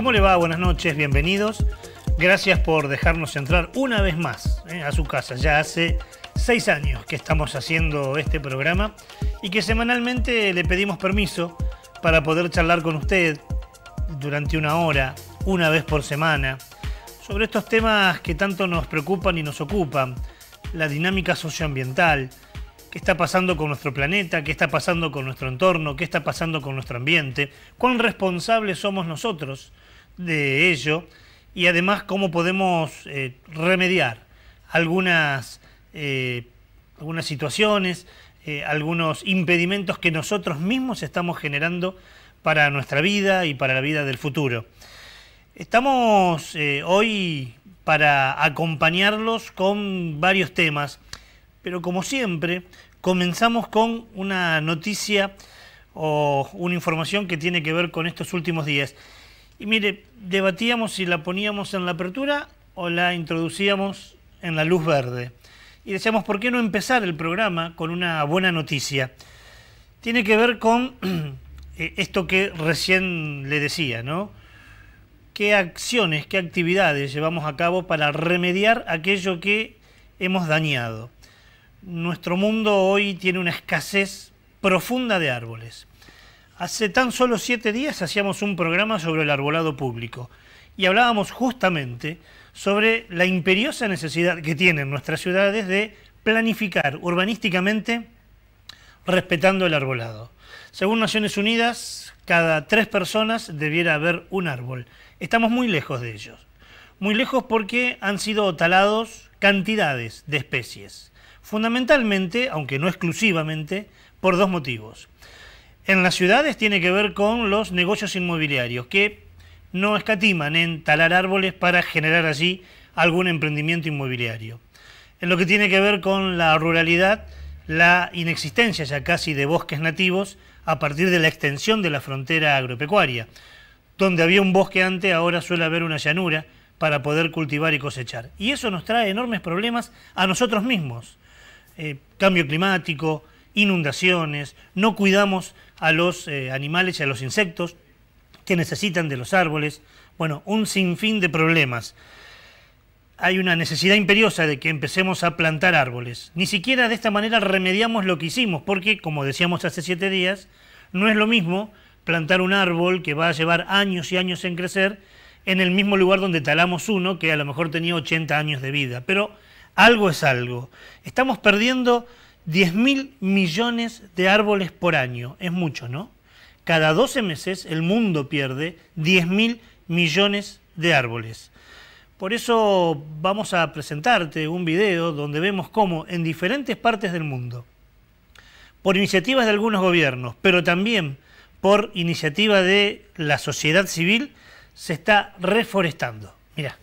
¿Cómo le va? Buenas noches, bienvenidos. Gracias por dejarnos entrar una vez más a su casa. Ya hace 6 años que estamos haciendo este programa y que semanalmente le pedimos permiso para poder charlar con usted durante una hora, una vez por semana, sobre estos temas que tanto nos preocupan y nos ocupan. La dinámica socioambiental, qué está pasando con nuestro planeta, qué está pasando con nuestro entorno, qué está pasando con nuestro ambiente, cuán responsables somos nosotros de ello y además cómo podemos remediar algunas situaciones, algunos impedimentos que nosotros mismos estamos generando para nuestra vida y para la vida del futuro. Estamos hoy para acompañarlos con varios temas, pero como siempre comenzamos con una noticia o una información que tiene que ver con estos últimos días. Y mire, debatíamos si la poníamos en la apertura o la introducíamos en la luz verde. Y decíamos, ¿por qué no empezar el programa con una buena noticia? Tiene que ver con esto que recién le decía, ¿no? ¿Qué acciones, qué actividades llevamos a cabo para remediar aquello que hemos dañado? Nuestro mundo hoy tiene una escasez profunda de árboles. Hace tan solo 7 días hacíamos un programa sobre el arbolado público y hablábamos justamente sobre la imperiosa necesidad que tienen nuestras ciudades de planificar urbanísticamente respetando el arbolado. Según Naciones Unidas, cada 3 personas debiera haber un árbol. Estamos muy lejos de ellos. Muy lejos porque han sido talados cantidades de especies. Fundamentalmente, aunque no exclusivamente, por 2 motivos. En las ciudades tiene que ver con los negocios inmobiliarios, que no escatiman en talar árboles para generar allí algún emprendimiento inmobiliario. En lo que tiene que ver con la ruralidad, la inexistencia ya casi de bosques nativos a partir de la extensión de la frontera agropecuaria. Donde había un bosque antes, ahora suele haber una llanura para poder cultivar y cosechar. Y eso nos trae enormes problemas a nosotros mismos. Cambio climático, inundaciones, no cuidamos a los animales y a los insectos que necesitan de los árboles. Bueno, un sinfín de problemas. Hay una necesidad imperiosa de que empecemos a plantar árboles. Ni siquiera de esta manera remediamos lo que hicimos, porque, como decíamos hace 7 días, no es lo mismo plantar un árbol que va a llevar años y años en crecer en el mismo lugar donde talamos uno que a lo mejor tenía 80 años de vida. Pero algo es algo. Estamos perdiendo 10.000 millones de árboles por año. Es mucho, ¿no? Cada 12 meses el mundo pierde 10.000 millones de árboles. Por eso vamos a presentarte un video donde vemos cómo en diferentes partes del mundo, por iniciativas de algunos gobiernos, pero también por iniciativa de la sociedad civil, se está reforestando. Mirá.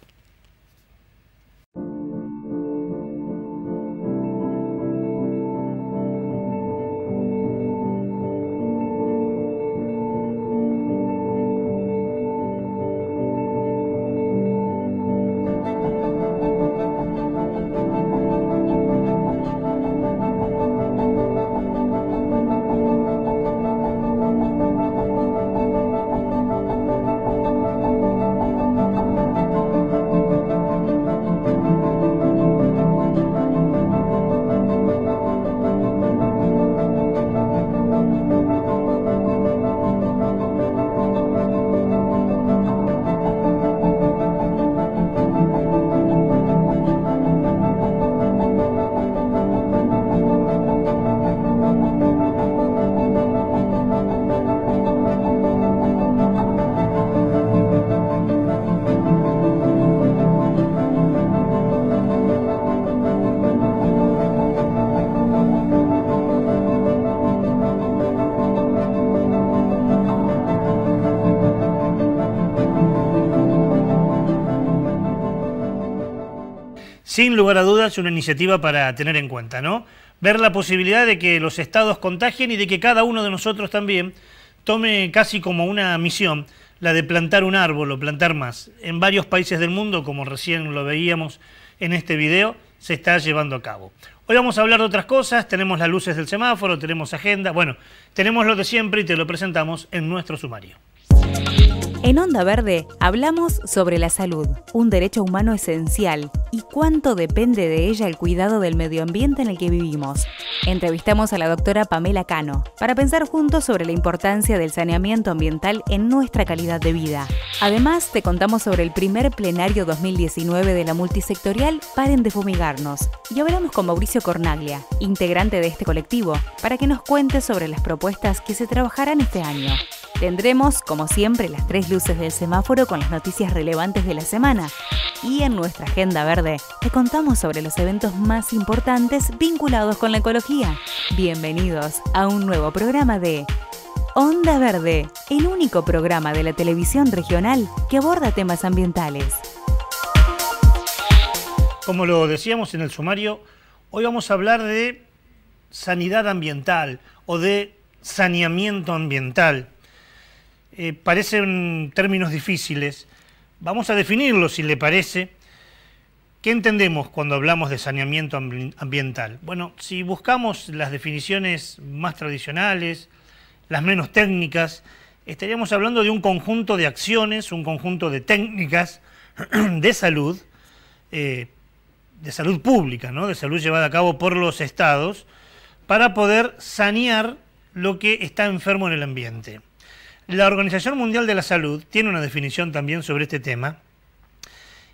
Sin lugar a dudas, una iniciativa para tener en cuenta, ¿no? Ver la posibilidad de que los estados contagien y de que cada uno de nosotros también tome casi como una misión la de plantar un árbol o plantar más. En varios países del mundo, como recién lo veíamos en este video, se está llevando a cabo. Hoy vamos a hablar de otras cosas, tenemos las luces del semáforo, tenemos agenda, bueno, tenemos lo de siempre y te lo presentamos en nuestro sumario. En Onda Verde hablamos sobre la salud, un derecho humano esencial, y cuánto depende de ella el cuidado del medio ambiente en el que vivimos. Entrevistamos a la doctora Pamela Cano para pensar juntos sobre la importancia del saneamiento ambiental en nuestra calidad de vida. Además, te contamos sobre el primer plenario 2019 de la multisectorial Paren de Fumigarnos, y hablamos con Mauricio Cornaglia, integrante de este colectivo, para que nos cuente sobre las propuestas que se trabajarán este año. Tendremos, como siempre, las 3 luces del semáforo con las noticias relevantes de la semana. Y en nuestra Agenda Verde, te contamos sobre los eventos más importantes vinculados con la ecología. Bienvenidos a un nuevo programa de Onda Verde, el único programa de la televisión regional que aborda temas ambientales. Como lo decíamos en el sumario, hoy vamos a hablar de sanidad ambiental o de saneamiento ambiental. Parecen términos difíciles. Vamos a definirlos, si le parece. ¿Qué entendemos cuando hablamos de saneamiento ambiental? Bueno, si buscamos las definiciones más tradicionales, las menos técnicas, estaríamos hablando de un conjunto de acciones, un conjunto de técnicas de salud pública, ¿no? De salud llevada a cabo por los estados, para poder sanear lo que está enfermo en el ambiente. La Organización Mundial de la Salud tiene una definición también sobre este tema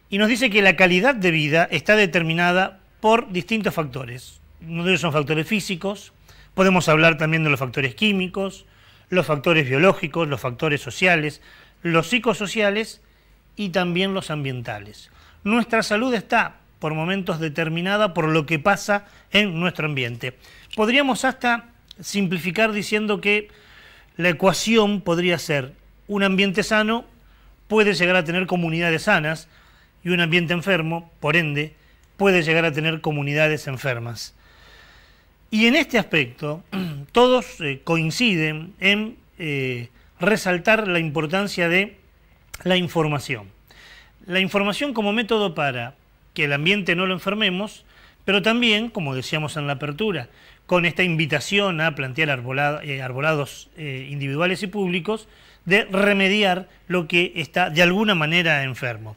y nos dice que la calidad de vida está determinada por distintos factores. Uno de ellos son factores físicos, podemos hablar también de los factores químicos, los factores biológicos, los factores sociales, los psicosociales y también los ambientales. Nuestra salud está por momentos determinada por lo que pasa en nuestro ambiente. Podríamos hasta simplificar diciendo que la ecuación podría ser: un ambiente sano puede llegar a tener comunidades sanas y un ambiente enfermo, por ende, puede llegar a tener comunidades enfermas. Y en este aspecto, todos coinciden en resaltar la importancia de la información. La información como método para que el ambiente no lo enfermemos, pero también, como decíamos en la apertura, con esta invitación a plantear arbolados individuales y públicos, de remediar lo que está de alguna manera enfermo.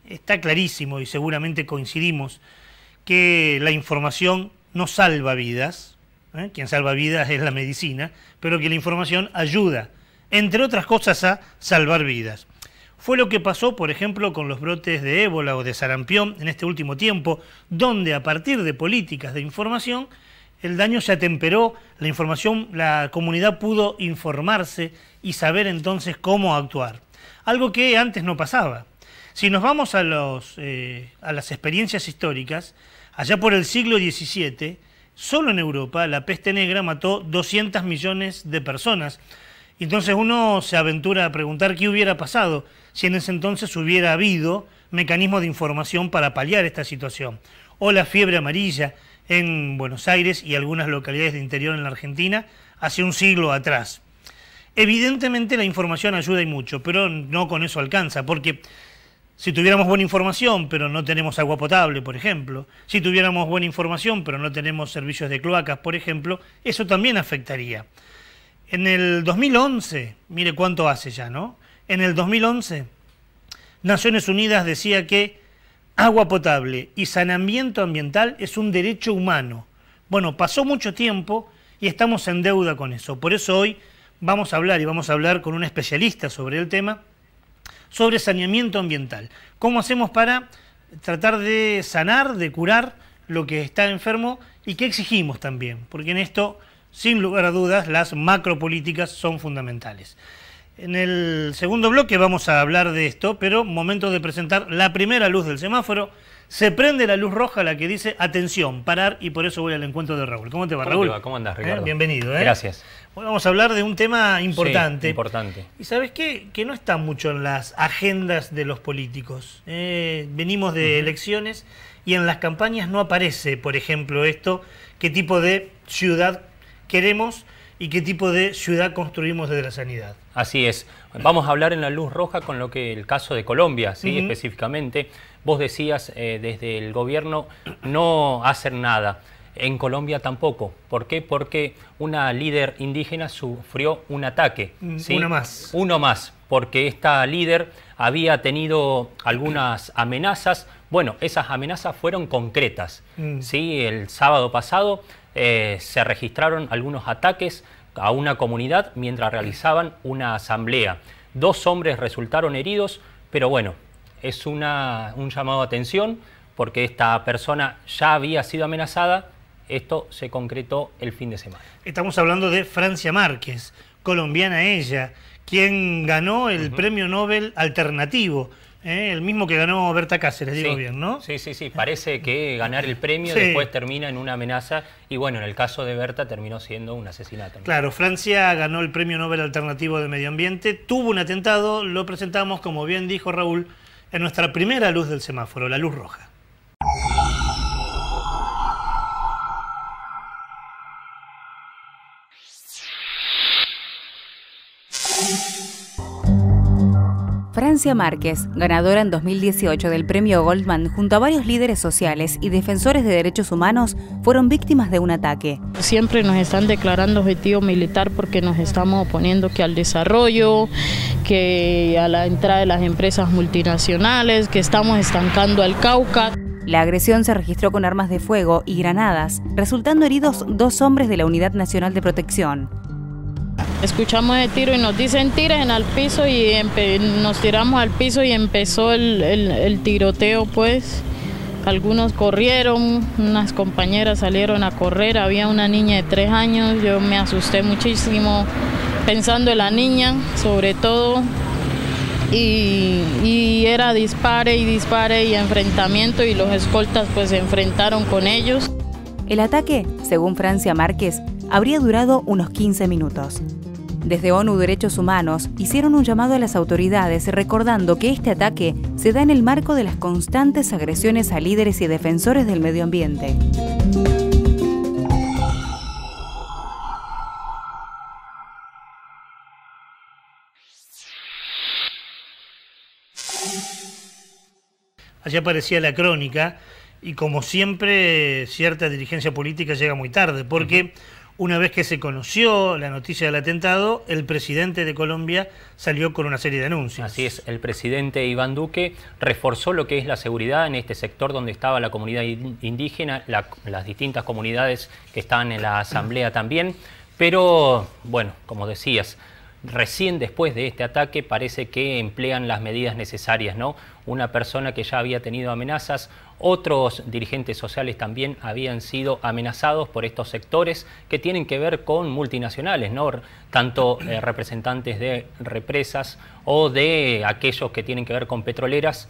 Está clarísimo y seguramente coincidimos que la información no salva vidas, quien salva vidas es la medicina, pero que la información ayuda, entre otras cosas, a salvar vidas. Fue lo que pasó, por ejemplo, con los brotes de ébola o de sarampión en este último tiempo, donde a partir de políticas de información el daño se atemperó, la información, la comunidad pudo informarse y saber entonces cómo actuar. Algo que antes no pasaba. Si nos vamos a las experiencias históricas, allá por el siglo XVII, solo en Europa la peste negra mató 200 millones de personas. Entonces uno se aventura a preguntar qué hubiera pasado si en ese entonces hubiera habido mecanismos de información para paliar esta situación. O la fiebre amarilla en Buenos Aires y algunas localidades de interior en la Argentina hace un siglo atrás. Evidentemente la información ayuda y mucho, pero no con eso alcanza, porque si tuviéramos buena información pero no tenemos agua potable, por ejemplo, si tuviéramos buena información pero no tenemos servicios de cloacas, por ejemplo, eso también afectaría. En el 2011, mire cuánto hace ya, ¿no? En el 2011, Naciones Unidas decía que agua potable y saneamiento ambiental es un derecho humano. Bueno, pasó mucho tiempo y estamos en deuda con eso. Por eso hoy vamos a hablar con un especialista sobre el tema, sobre saneamiento ambiental. ¿Cómo hacemos para tratar de sanar, de curar lo que está enfermo y qué exigimos también? Porque en esto, sin lugar a dudas, las macropolíticas son fundamentales. En el segundo bloque vamos a hablar de esto, pero momento de presentar la primera luz del semáforo. Se prende la luz roja, la que dice atención, parar, y por eso voy al encuentro de Raúl. ¿Cómo te va, Raúl? ¿Cómo andás, Ricardo? Bienvenido. Gracias. Hoy vamos a hablar de un tema importante. Sí, importante. Y ¿sabes qué? Que no está mucho en las agendas de los políticos. Venimos de elecciones y en las campañas no aparece, por ejemplo, esto, qué tipo de ciudad queremos y qué tipo de ciudad construimos desde la sanidad. Así es. Vamos a hablar en la luz roja con lo que el caso de Colombia, ¿sí? Específicamente. Vos decías desde el gobierno no hacer nada. En Colombia tampoco. ¿Por qué? Porque una líder indígena sufrió un ataque. ¿Sí? Una más. Uno más. porque esta líder había tenido algunas amenazas. Bueno, esas amenazas fueron concretas. ¿Sí? El sábado pasado se registraron algunos ataques a una comunidad mientras realizaban una asamblea. 2 hombres resultaron heridos, pero bueno, es un llamado de atención porque esta persona ya había sido amenazada. Esto se concretó el fin de semana. Estamos hablando de Francia Márquez, colombiana ella, quien ganó el premio Nobel alternativo, el mismo que ganó Berta Cáceres, digo bien, ¿no? Sí, parece que ganar el premio después termina en una amenaza y bueno, en el caso de Berta terminó siendo un asesinato, ¿no? Claro, Francia ganó el premio Nobel alternativo de medio ambiente, tuvo un atentado, lo presentamos, como bien dijo Raúl, en nuestra primera luz del semáforo, la luz roja. Francia Márquez, ganadora en 2018 del premio Goldman, junto a varios líderes sociales y defensores de derechos humanos, fueron víctimas de un ataque. Siempre nos están declarando objetivo militar porque nos estamos oponiendo que al desarrollo, que a la entrada de las empresas multinacionales, que estamos estancando al Cauca. La agresión se registró con armas de fuego y granadas, resultando heridos 2 hombres de la Unidad Nacional de Protección. Escuchamos el tiro y nos dicen tiren al piso y nos tiramos al piso y empezó el tiroteo, pues. Algunos corrieron, unas compañeras salieron a correr, había una niña de 3 años, yo me asusté muchísimo pensando en la niña, sobre todo, y era dispare y enfrentamiento y los escoltas pues se enfrentaron con ellos. El ataque, según Francia Márquez, habría durado unos 15 minutos. Desde ONU Derechos Humanos hicieron un llamado a las autoridades recordando que este ataque se da en el marco de las constantes agresiones a líderes y defensores del medio ambiente. Allí aparecía la crónica y como siempre cierta dirigencia política llega muy tarde porque una vez que se conoció la noticia del atentado, el presidente de Colombia salió con una serie de anuncios. Así es, el presidente Iván Duque reforzó lo que es la seguridad en este sector donde estaba la comunidad indígena, las distintas comunidades que estaban en la asamblea también, pero bueno, como decías, recién después de este ataque parece que emplean las medidas necesarias, ¿no? Una persona que ya había tenido amenazas, otros dirigentes sociales también habían sido amenazados por estos sectores que tienen que ver con multinacionales, ¿no? Tanto representantes de represas o de aquellos que tienen que ver con petroleras,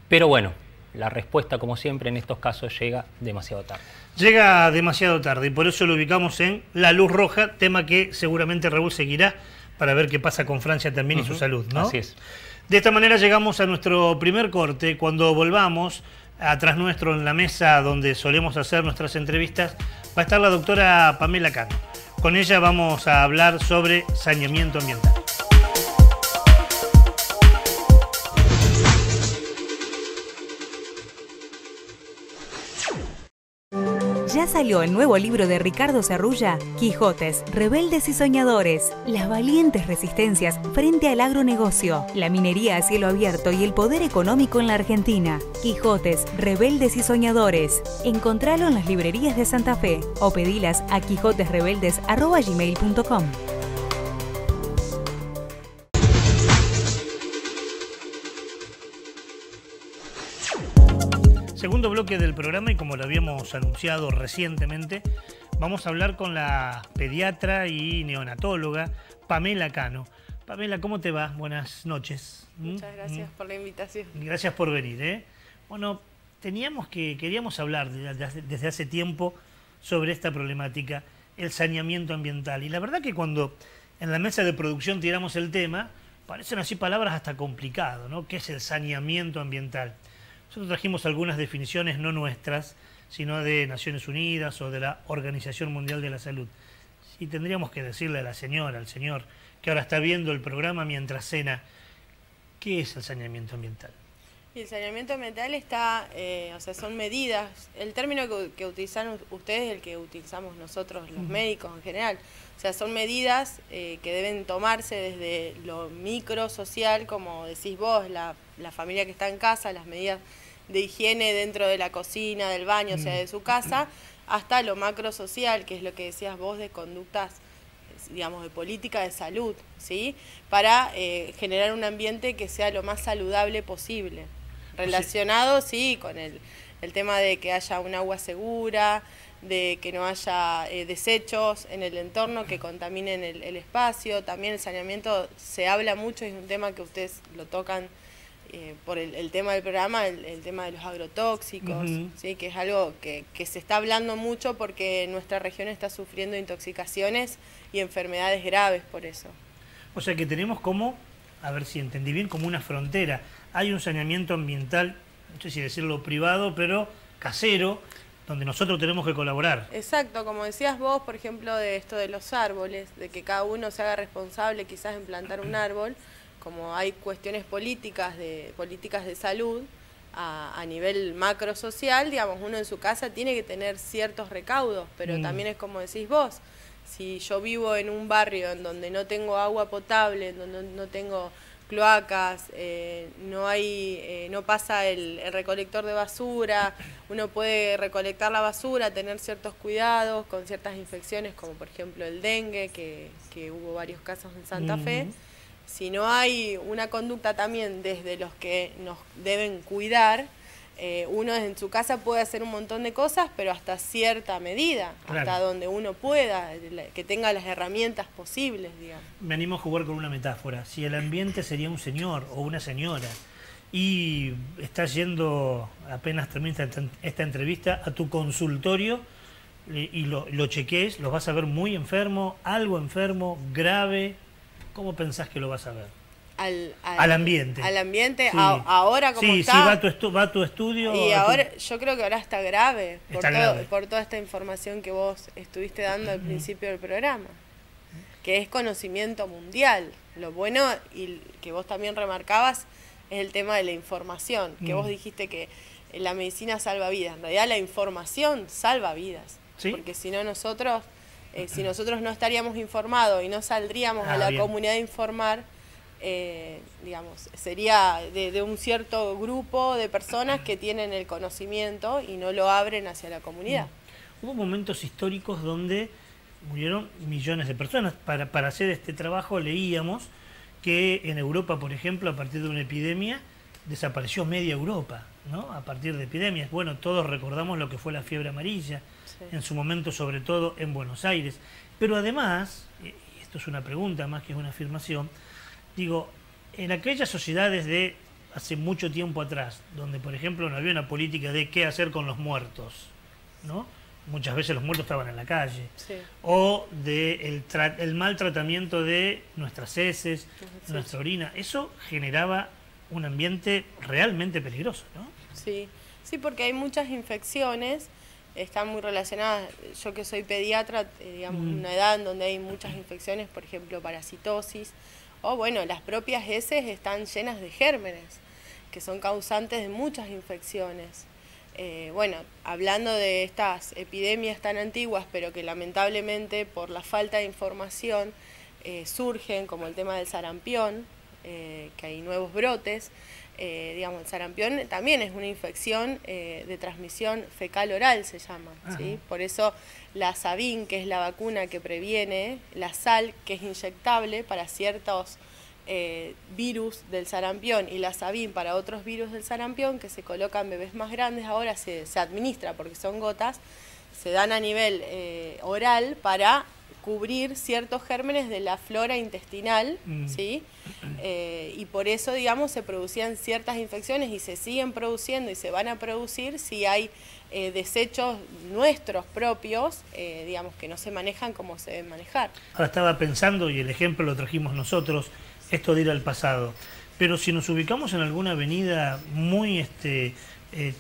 pero bueno, la respuesta como siempre en estos casos llega demasiado tarde. Llega demasiado tarde y por eso lo ubicamos en la luz roja, tema que seguramente Raúl seguirá para ver qué pasa con Francia también y su salud, ¿no? Así es. De esta manera llegamos a nuestro primer corte. Cuando volvamos, atrás nuestro en la mesa donde solemos hacer nuestras entrevistas, va a estar la doctora Pamela Cano. Con ella vamos a hablar sobre saneamiento ambiental. Ya salió el nuevo libro de Ricardo Serrulla, Quijotes, Rebeldes y Soñadores. Las valientes resistencias frente al agronegocio, la minería a cielo abierto y el poder económico en la Argentina. Quijotes, Rebeldes y Soñadores. Encontralo en las librerías de Santa Fe o pedilas a quijotesrebeldes@gmail.com. Segundo bloque del programa y como lo habíamos anunciado recientemente, vamos a hablar con la pediatra y neonatóloga Pamela Cano. Pamela, ¿cómo te va? Buenas noches. Muchas gracias por la invitación. Gracias por venir. Bueno, queríamos hablar desde hace tiempo sobre esta problemática, el saneamiento ambiental. Y la verdad que cuando en la mesa de producción tiramos el tema, parecen así palabras hasta complicadas, ¿no? ¿Qué es el saneamiento ambiental? Nosotros trajimos algunas definiciones no nuestras, sino de Naciones Unidas o de la Organización Mundial de la Salud. Si tendríamos que decirle a la señora, al señor, que ahora está viendo el programa mientras cena, ¿qué es el saneamiento ambiental? Y el saneamiento ambiental está, o sea, son medidas. El término que utilizaron ustedes es el que utilizamos nosotros, los médicos en general. O sea, son medidas que deben tomarse desde lo micro social, como decís vos, la familia que está en casa, las medidas de higiene dentro de la cocina, del baño, o sea, de su casa, hasta lo macro social, que es lo que decías vos de conductas, digamos, de política de salud, ¿sí? Para generar un ambiente que sea lo más saludable posible. Relacionado, sí, con el tema de que haya un agua segura, de que no haya desechos en el entorno que contaminen el espacio. También el saneamiento se habla mucho, es un tema que ustedes lo tocan por el tema del programa, el tema de los agrotóxicos, ¿sí? Que es algo que se está hablando mucho porque nuestra región está sufriendo intoxicaciones y enfermedades graves por eso. O sea que tenemos como, a ver si entendí bien, como una frontera. Hay un saneamiento ambiental, no sé si decirlo privado, pero casero, donde nosotros tenemos que colaborar. Exacto, como decías vos, por ejemplo, de esto de los árboles, de que cada uno se haga responsable quizás en plantar un árbol, como hay cuestiones políticas de salud a nivel macro social, digamos, uno en su casa tiene que tener ciertos recaudos, pero también es como decís vos, si yo vivo en un barrio en donde no tengo agua potable, en donde no tengo cloacas, no pasa el recolector de basura, uno puede recolectar la basura, tener ciertos cuidados con ciertas infecciones, como por ejemplo el dengue, que hubo varios casos en Santa Fe. Si no hay una conducta también desde los que nos deben cuidar, uno en su casa puede hacer un montón de cosas, pero hasta cierta medida, hasta donde uno pueda, que tenga las herramientas posibles, digamos. Me animo a jugar con una metáfora. Si el ambiente sería un señor o una señora y estás yendo, apenas termina esta entrevista, a tu consultorio y lo chequees, los vas a ver muy enfermo, algo enfermo, grave. ¿Cómo pensás que lo vas a ver? Al ambiente. Al ambiente, sí. Ahora como está. Sí, va a tu estudio. Y ahora, yo creo que ahora está grave, grave, por toda esta información que vos estuviste dando al principio del programa, que es conocimiento mundial. Lo bueno, y que vos también remarcabas, es el tema de la información, que vos dijiste que la medicina salva vidas. En realidad la información salva vidas, ¿sí? Porque si no nosotros no estaríamos informados y no saldríamos a la comunidad a informar, digamos, sería de un cierto grupo de personas que tienen el conocimiento y no lo abren hacia la comunidad. Hubo momentos históricos donde murieron millones de personas. Para hacer este trabajo leíamos que en Europa, por ejemplo, a partir de una epidemia, desapareció media Europa, ¿no? A partir de epidemias. Bueno, todos recordamos lo que fue la fiebre amarilla, en su momento, sobre todo en Buenos Aires. Pero además, y esto es una pregunta más que es una afirmación, digo, en aquellas sociedades de hace mucho tiempo atrás, donde por ejemplo no había una política de qué hacer con los muertos, ¿no? Muchas veces los muertos estaban en la calle, o de el mal tratamiento de nuestras heces, de nuestra orina, eso generaba un ambiente realmente peligroso, ¿no? Sí, porque hay muchas infecciones, están muy relacionadas. Yo que soy pediatra, digamos, una edad en donde hay muchas infecciones, por ejemplo, parasitosis, o bueno, las propias heces están llenas de gérmenes, que son causantes de muchas infecciones. Bueno, hablando de estas epidemias tan antiguas, pero que lamentablemente por la falta de información surgen, como el tema del sarampión, que hay nuevos brotes. Digamos, el sarampión también es una infección de transmisión fecal-oral, se llama, ¿sí? Por eso la Sabin, que es la vacuna que previene, la Sal, que es inyectable para ciertos virus del sarampión, y la Sabin para otros virus del sarampión, que se colocan bebés más grandes, ahora se administra, porque son gotas, se dan a nivel oral para cubrir ciertos gérmenes de la flora intestinal, ¿sí? Y por eso, digamos, se producían ciertas infecciones y se siguen produciendo y se van a producir si hay desechos nuestros propios, digamos, que no se manejan como se deben manejar. Ahora estaba pensando, y el ejemplo lo trajimos nosotros, esto de ir al pasado, pero si nos ubicamos en alguna avenida muy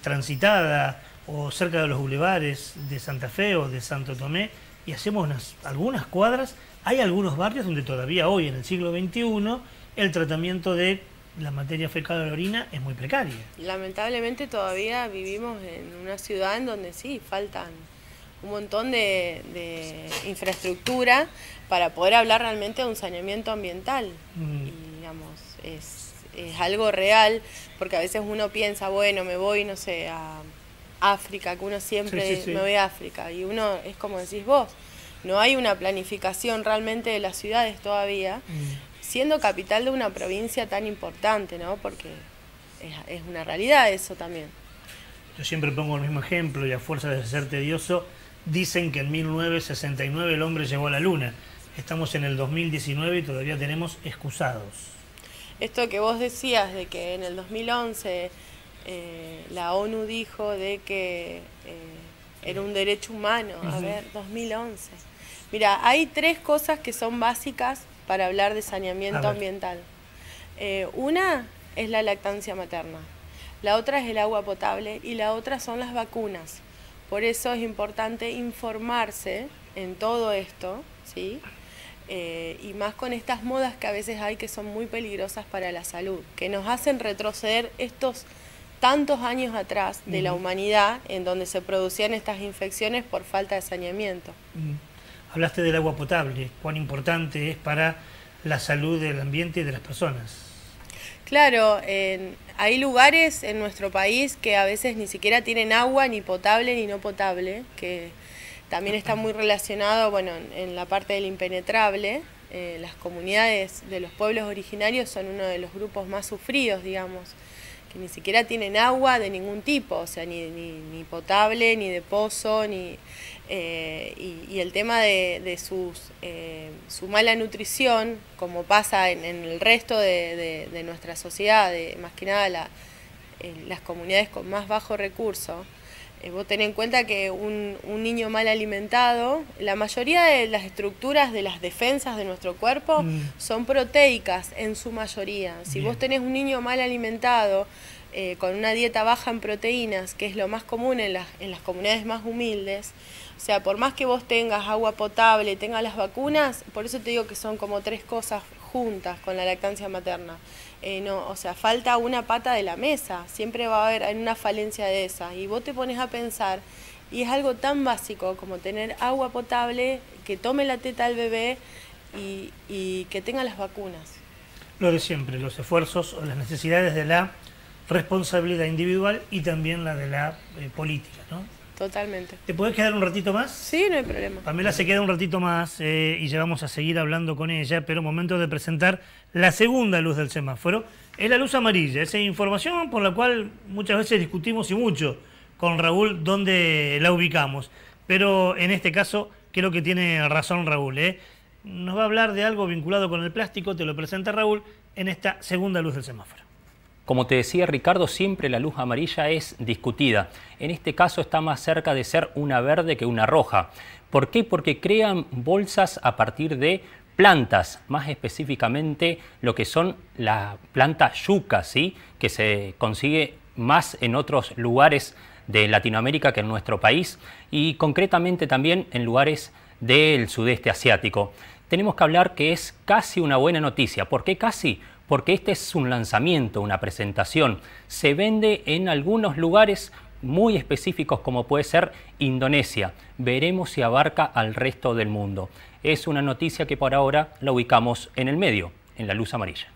transitada o cerca de los bulevares de Santa Fe o de Santo Tomé, y hacemos algunas cuadras, hay algunos barrios donde todavía hoy, en el siglo XXI, el tratamiento de la materia fecal o la orina es muy precaria. Lamentablemente todavía vivimos en una ciudad en donde sí, faltan un montón de infraestructura para poder hablar realmente de un saneamiento ambiental. Y, digamos, es algo real, porque a veces uno piensa, bueno, me voy, no sé, a África, que uno siempre me voy a África, y uno, es como decís vos, no hay una planificación realmente de las ciudades todavía, siendo capital de una provincia tan importante, ¿no? Porque es una realidad eso también. Yo siempre pongo el mismo ejemplo, y a fuerza de ser tedioso, dicen que en 1969 el hombre llegó a la luna. Estamos en el 2019 y todavía tenemos excusados. Esto que vos decías de que en el 2011 la ONU dijo de que era un derecho humano, a ver, 2011. Mira, hay 3 cosas que son básicas para hablar de saneamiento ambiental. Una es la lactancia materna, la otra es el agua potable y la otra son las vacunas. Por eso es importante informarse en todo esto, ¿sí? Y más con estas modas que a veces hay que son muy peligrosas para la salud, que nos hacen retroceder estos tantos años atrás de la humanidad en donde se producían estas infecciones por falta de saneamiento. Hablaste del agua potable, cuán importante es para la salud del ambiente y de las personas. Claro, hay lugares en nuestro país que a veces ni siquiera tienen agua, ni potable ni no potable, que también está muy relacionado, bueno, en la parte del impenetrable. Las comunidades de los pueblos originarios son uno de los grupos más sufridos, digamos, que ni siquiera tienen agua de ningún tipo, o sea, ni potable, ni de pozo, y el tema de su mala nutrición, como pasa en el resto de nuestra sociedad, más que nada las comunidades con más bajo recurso. Vos tenés en cuenta que un niño mal alimentado, la mayoría de las estructuras de las defensas de nuestro cuerpo son proteicas en su mayoría. Si vos tenés un niño mal alimentado, con una dieta baja en proteínas, que es lo más común en las comunidades más humildes, o sea, por más que vos tengas agua potable, tengas las vacunas, por eso te digo que son como 3 cosas juntas con la lactancia materna. No, o sea, falta una pata de la mesa, siempre va a haber una falencia de esas, y vos te pones a pensar, y es algo tan básico como tener agua potable, que tome la teta al bebé y que tenga las vacunas. Lo de siempre, los esfuerzos o las necesidades de la responsabilidad individual y también la de la política, ¿no? Totalmente. ¿Te podés quedar un ratito más? Sí, no hay problema. Pamela se queda un ratito más y ya vamos a seguir hablando con ella, pero momento de presentar la segunda luz del semáforo. Es la luz amarilla, esa información por la cual muchas veces discutimos y mucho con Raúl dónde la ubicamos. Pero en este caso creo que tiene razón Raúl, ¿eh? Nos va a hablar de algo vinculado con el plástico, te lo presenta Raúl en esta segunda luz del semáforo. Como te decía Ricardo, siempre la luz amarilla es discutida. En este caso está más cerca de ser una verde que una roja. ¿Por qué? Porque crean bolsas a partir de plantas, más específicamente lo que son la planta yuca, ¿sí? Que se consigue más en otros lugares de Latinoamérica que en nuestro país y concretamente también en lugares del sudeste asiático. Tenemos que hablar que es casi una buena noticia. ¿Por qué casi? Porque este es un lanzamiento, una presentación. Se vende en algunos lugares muy específicos como puede ser Indonesia. Veremos si abarca al resto del mundo. Es una noticia que por ahora la ubicamos en el medio, en la luz amarilla.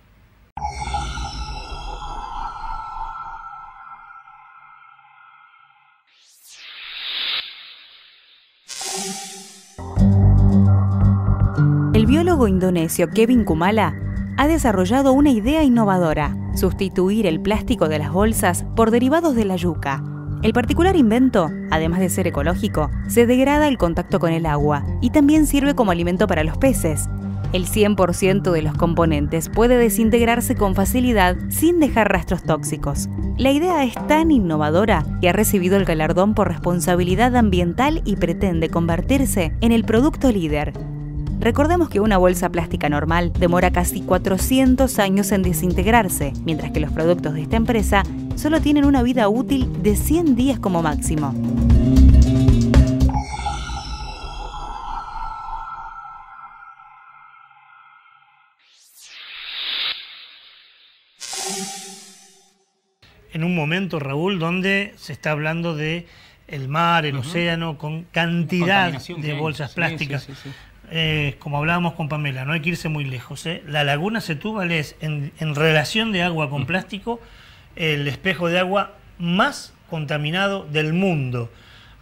El biólogo indonesio Kevin Kumala ha desarrollado una idea innovadora: sustituir el plástico de las bolsas por derivados de la yuca. El particular invento, además de ser ecológico, se degrada al contacto con el agua y también sirve como alimento para los peces. El 100% de los componentes puede desintegrarse con facilidad sin dejar rastros tóxicos. La idea es tan innovadora que ha recibido el galardón por responsabilidad ambiental y pretende convertirse en el producto líder. Recordemos que una bolsa plástica normal demora casi 400 años en desintegrarse, mientras que los productos de esta empresa solo tienen una vida útil de 100 días como máximo. en un momento, Raúl, donde se está hablando de el mar, el océano, con cantidad de bolsas plásticas. Como hablábamos con Pamela, no hay que irse muy lejos. La laguna Setúbal es, en relación de agua con plástico, el espejo de agua más contaminado del mundo.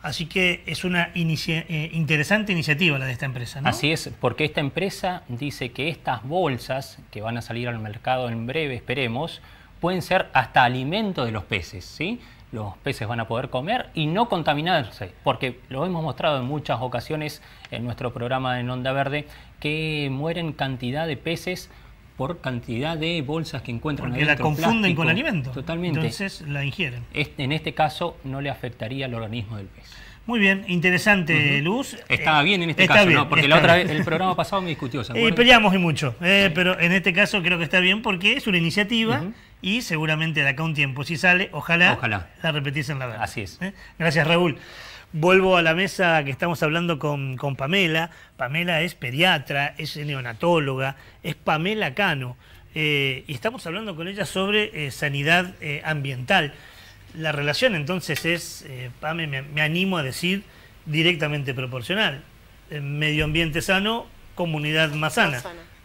Así que es una interesante iniciativa la de esta empresa, ¿no? Así es, porque esta empresa dice que estas bolsas, que van a salir al mercado en breve, esperemos, pueden ser hasta alimento de los peces, ¿sí? Los peces van a poder comer y no contaminarse, porque lo hemos mostrado en muchas ocasiones en nuestro programa en Onda Verde, que mueren cantidad de peces por cantidad de bolsas que encuentran porque la confunden con alimento. Totalmente. Entonces la ingieren. En este caso no le afectaría al organismo del pez. Muy bien, interesante, Luz. Estaba bien en este caso, bien, ¿no? Porque la otra vez, el programa pasado me discutió, ¿se acuerdan? Peleamos y mucho, pero en este caso creo que está bien porque es una iniciativa y seguramente de acá a un tiempo, si sale, ojalá la repetís en la verdad. Así es. Gracias, Raúl. Vuelvo a la mesa que estamos hablando con Pamela. Pamela es pediatra, es neonatóloga, es Pamela Cano. Y estamos hablando con ella sobre sanidad ambiental. La relación entonces es, Pame, me animo a decir, directamente proporcional. Medio ambiente sano, comunidad más sana.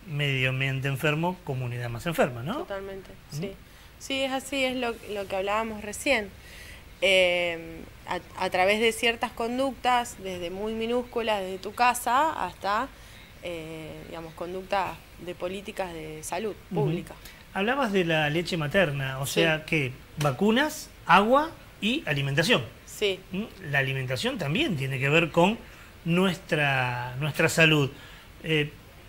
Medio ambiente enfermo, comunidad más enferma, ¿no? Totalmente, sí. Sí, es así, es lo que hablábamos recién. A través de ciertas conductas, desde muy minúsculas, desde tu casa, hasta, digamos, conductas de políticas de salud pública. Hablabas de la leche materna, o sea que vacunas, agua y alimentación. Sí. La alimentación también tiene que ver con nuestra salud.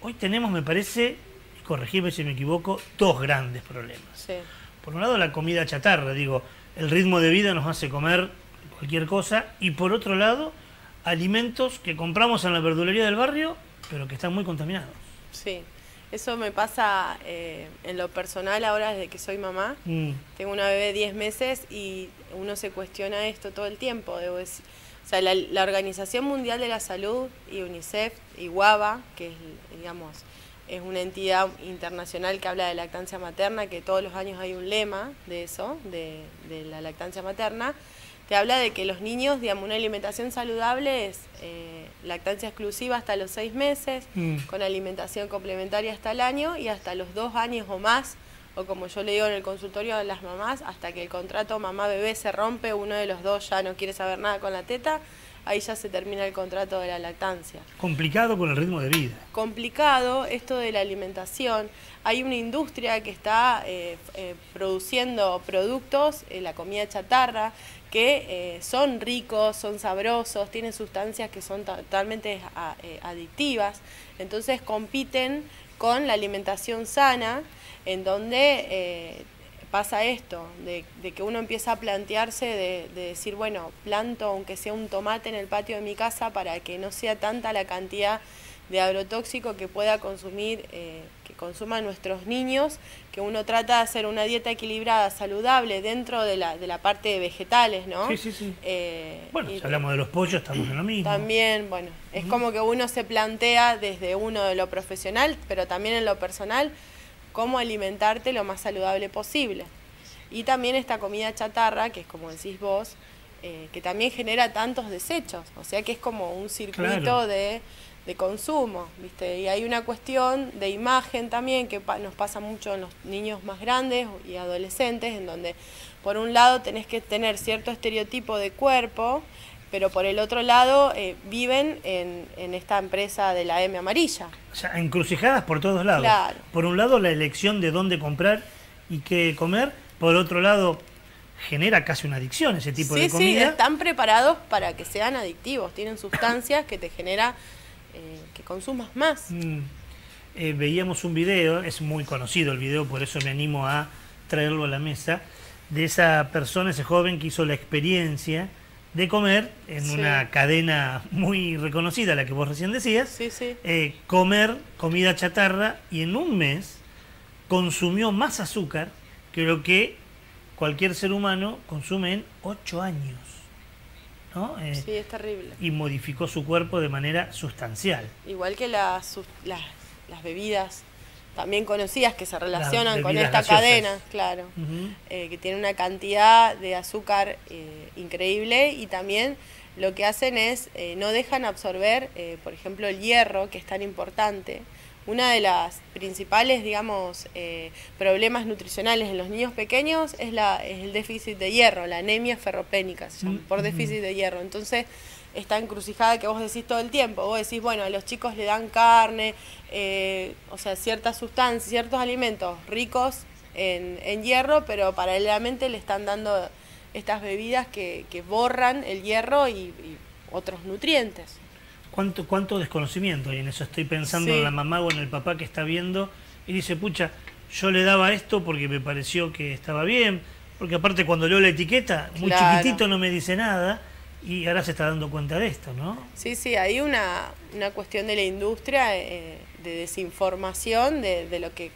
Hoy tenemos, me parece, corregime si me equivoco, dos grandes problemas. Sí. Por un lado, la comida chatarra, digo, el ritmo de vida nos hace comer cualquier cosa, y por otro lado, alimentos que compramos en la verdulería del barrio, pero que están muy contaminados. Sí, eso me pasa en lo personal ahora desde que soy mamá. Tengo una bebé de 10 meses y uno se cuestiona esto todo el tiempo, debo decir. O sea, la Organización Mundial de la Salud y UNICEF y WABA, que es, digamos, es una entidad internacional que habla de lactancia materna, que todos los años hay un lema de eso, de la lactancia materna, te habla de que los niños, digamos, una alimentación saludable es lactancia exclusiva hasta los 6 meses, con alimentación complementaria hasta el año y hasta los 2 años o más, o como yo le digo en el consultorio a las mamás, hasta que el contrato mamá-bebé se rompe, uno de los dos ya no quiere saber nada con la teta, ahí ya se termina el contrato de la lactancia. Complicado con el ritmo de vida. Complicado esto de la alimentación. Hay una industria que está produciendo productos, la comida chatarra, que son ricos, son sabrosos, tienen sustancias que son totalmente adictivas. Entonces compiten con la alimentación sana, en donde pasa esto, de que uno empieza a plantearse de decir, bueno, planto aunque sea un tomate en el patio de mi casa para que no sea tanta la cantidad de agrotóxico que pueda consumir, que consuman nuestros niños, que uno trata de hacer una dieta equilibrada, saludable, dentro de la parte de vegetales, ¿no? Sí, sí, sí. Bueno, si hablamos de los pollos, estamos en lo mismo. También, bueno, es como que uno se plantea desde uno de lo profesional, pero también en lo personal, cómo alimentarte lo más saludable posible. Y también esta comida chatarra, que es como decís vos, que también genera tantos desechos, o sea que es como un circuito de consumo, ¿viste? Y hay una cuestión de imagen también que nos pasa mucho en los niños más grandes y adolescentes, en donde por un lado tenés que tener cierto estereotipo de cuerpo, pero por el otro lado viven en esta empresa de la M amarilla. O sea, encrucijadas por todos lados. Claro. Por un lado, la elección de dónde comprar y qué comer. Por otro lado, genera casi una adicción ese tipo de comida. Sí, están preparados para que sean adictivos. Tienen sustancias que te genera que consumas más. Veíamos un video, es muy conocido el video, por eso me animo a traerlo a la mesa, de esa persona, ese joven que hizo la experiencia de comer en una cadena muy reconocida, la que vos recién decías, comer comida chatarra, y en un mes consumió más azúcar que lo que cualquier ser humano consume en 8 años. ¿No? Sí, es terrible. Y modificó su cuerpo de manera sustancial. Igual que las bebidas también conocidas que se relacionan con bebidas esta gaseosas. cadena, claro, que tiene una cantidad de azúcar increíble, y también lo que hacen es, no dejan absorber, por ejemplo, el hierro, que es tan importante. Una de las principales, digamos, problemas nutricionales en los niños pequeños es el déficit de hierro, la anemia ferropénica, se llama, por déficit de hierro. Entonces, esta encrucijada que vos decís todo el tiempo, vos decís, bueno, a los chicos le dan carne, o sea, ciertas sustancias, ciertos alimentos ricos en hierro, pero paralelamente le están dando estas bebidas que borran el hierro y otros nutrientes. ¿Cuánto desconocimiento? Y en eso estoy pensando en la mamá o en el papá que está viendo y dice, pucha, yo le daba esto porque me pareció que estaba bien, porque aparte cuando leo la etiqueta, muy chiquitito, no me dice nada, y ahora se está dando cuenta de esto, ¿no? Sí, hay una cuestión de la industria de desinformación de lo que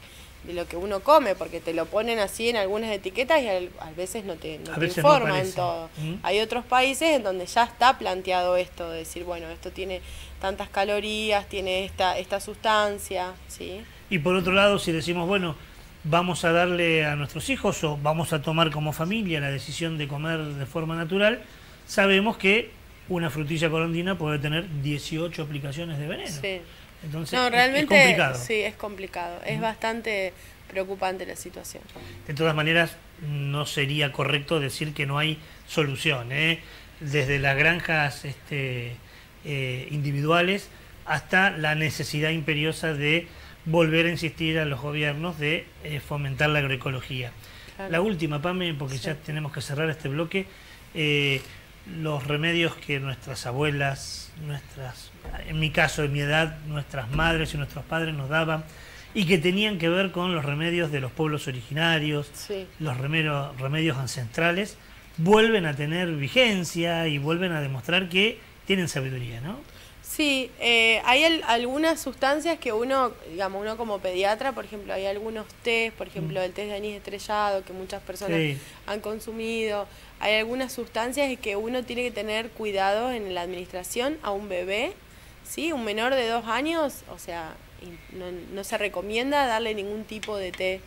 uno come, porque te lo ponen así en algunas etiquetas y a veces no te informan todo. Hay otros países en donde ya está planteado esto, de decir, bueno, esto tiene tantas calorías, tiene esta sustancia, ¿sí? Y por otro lado, si decimos, bueno, vamos a darle a nuestros hijos o vamos a tomar como familia la decisión de comer de forma natural, sabemos que una frutilla corondina puede tener 18 aplicaciones de veneno. Sí. Entonces, no, realmente, es complicado. Sí, es complicado. Es bastante preocupante la situación. De todas maneras, no sería correcto decir que no hay solución, ¿eh? Desde las granjas individuales hasta la necesidad imperiosa de volver a insistir a los gobiernos de fomentar la agroecología. Claro. La última, Pame, porque ya tenemos que cerrar este bloque. Los remedios que nuestras abuelas, en mi caso, en mi edad, nuestras madres y nuestros padres nos daban, y que tenían que ver con los remedios de los pueblos originarios, los remedios ancestrales, vuelven a tener vigencia y vuelven a demostrar que tienen sabiduría, ¿no? Sí, hay algunas sustancias que uno como pediatra, por ejemplo, hay algunos test, por ejemplo, el test de anís estrellado, que muchas personas han consumido. Hay algunas sustancias que uno tiene que tener cuidado en la administración a un bebé, ¿sí? Un menor de 2 años, o sea, no se recomienda darle ningún tipo de té,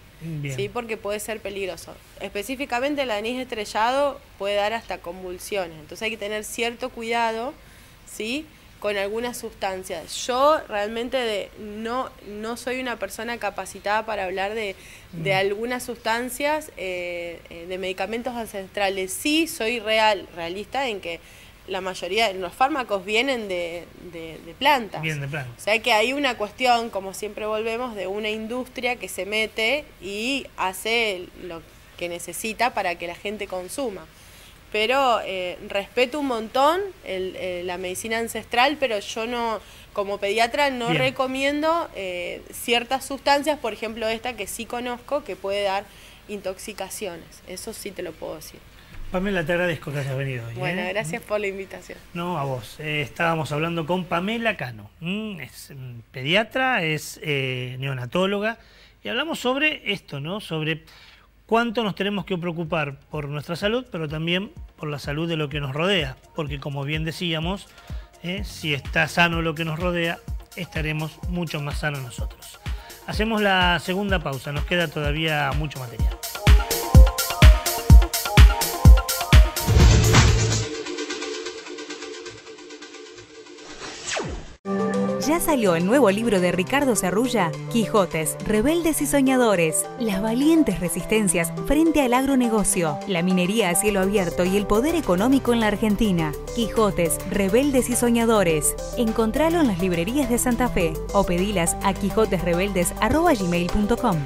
¿sí? Porque puede ser peligroso. Específicamente el anís estrellado puede dar hasta convulsiones, entonces hay que tener cierto cuidado, ¿sí? Con algunas sustancias. Yo realmente no soy una persona capacitada para hablar de algunas sustancias, de medicamentos ancestrales. Sí soy realista en que la mayoría de los fármacos vienen de plantas. Bien de plantas. O sea que hay una cuestión, como siempre volvemos, de una industria que se mete y hace lo que necesita para que la gente consuma. Pero respeto un montón la medicina ancestral, pero yo como pediatra no recomiendo ciertas sustancias, por ejemplo esta que sí conozco, que puede dar intoxicaciones. Eso sí te lo puedo decir. Pamela, te agradezco que hayas venido hoy. Bueno, gracias por la invitación. No, a vos. Estábamos hablando con Pamela Cano. Es pediatra, es neonatóloga, y hablamos sobre esto, ¿no? Sobre cuánto nos tenemos que preocupar por nuestra salud, pero también por la salud de lo que nos rodea. Porque como bien decíamos, si está sano lo que nos rodea, estaremos mucho más sanos nosotros. Hacemos la segunda pausa, nos queda todavía mucho material. Ya salió el nuevo libro de Ricardo Serrulla, Quijotes, Rebeldes y Soñadores, las valientes resistencias frente al agronegocio, la minería a cielo abierto y el poder económico en la Argentina. Quijotes, Rebeldes y Soñadores. Encontralo en las librerías de Santa Fe o pedilas a quijotesrebeldes@gmail.com.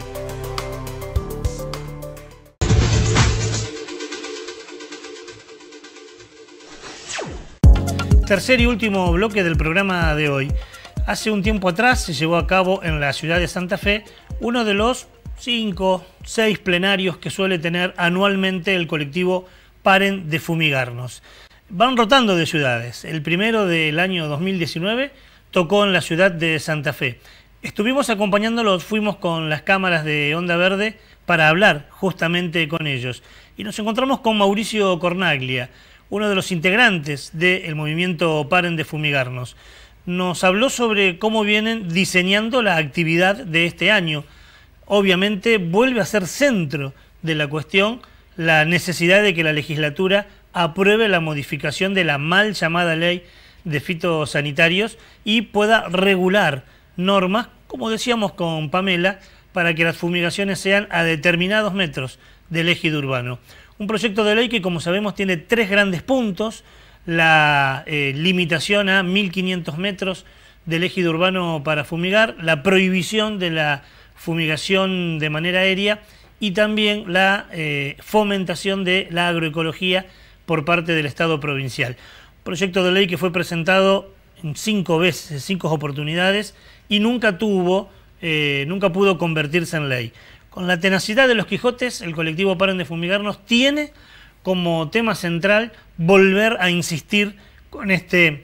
Tercer y último bloque del programa de hoy. Hace un tiempo atrás se llevó a cabo en la ciudad de Santa Fe uno de los 5, 6 plenarios que suele tener anualmente el colectivo Paren de Fumigarnos. Van rotando de ciudades. El primero del año 2019 tocó en la ciudad de Santa Fe. Estuvimos acompañándolos, fuimos con las cámaras de Onda Verde para hablar justamente con ellos. Y nos encontramos con Mauricio Cornaglia, uno de los integrantes del movimiento Paren de Fumigarnos. nos habló sobre cómo vienen diseñando la actividad de este año. Obviamente vuelve a ser centro de la cuestión la necesidad de que la legislatura apruebe la modificación de la mal llamada ley de fitosanitarios y pueda regular normas, como decíamos con Pamela, para que las fumigaciones sean a determinados metros del ejido urbano. Un proyecto de ley que, como sabemos, tiene 3 grandes puntos: la limitación a 1.500 metros del ejido urbano para fumigar, la prohibición de la fumigación de manera aérea y también la fomentación de la agroecología por parte del Estado provincial. Proyecto de ley que fue presentado en 5 veces, 5 oportunidades, y nunca pudo convertirse en ley. Con la tenacidad de los Quijotes, el colectivo Paren de Fumigarnos tiene como tema central volver a insistir con este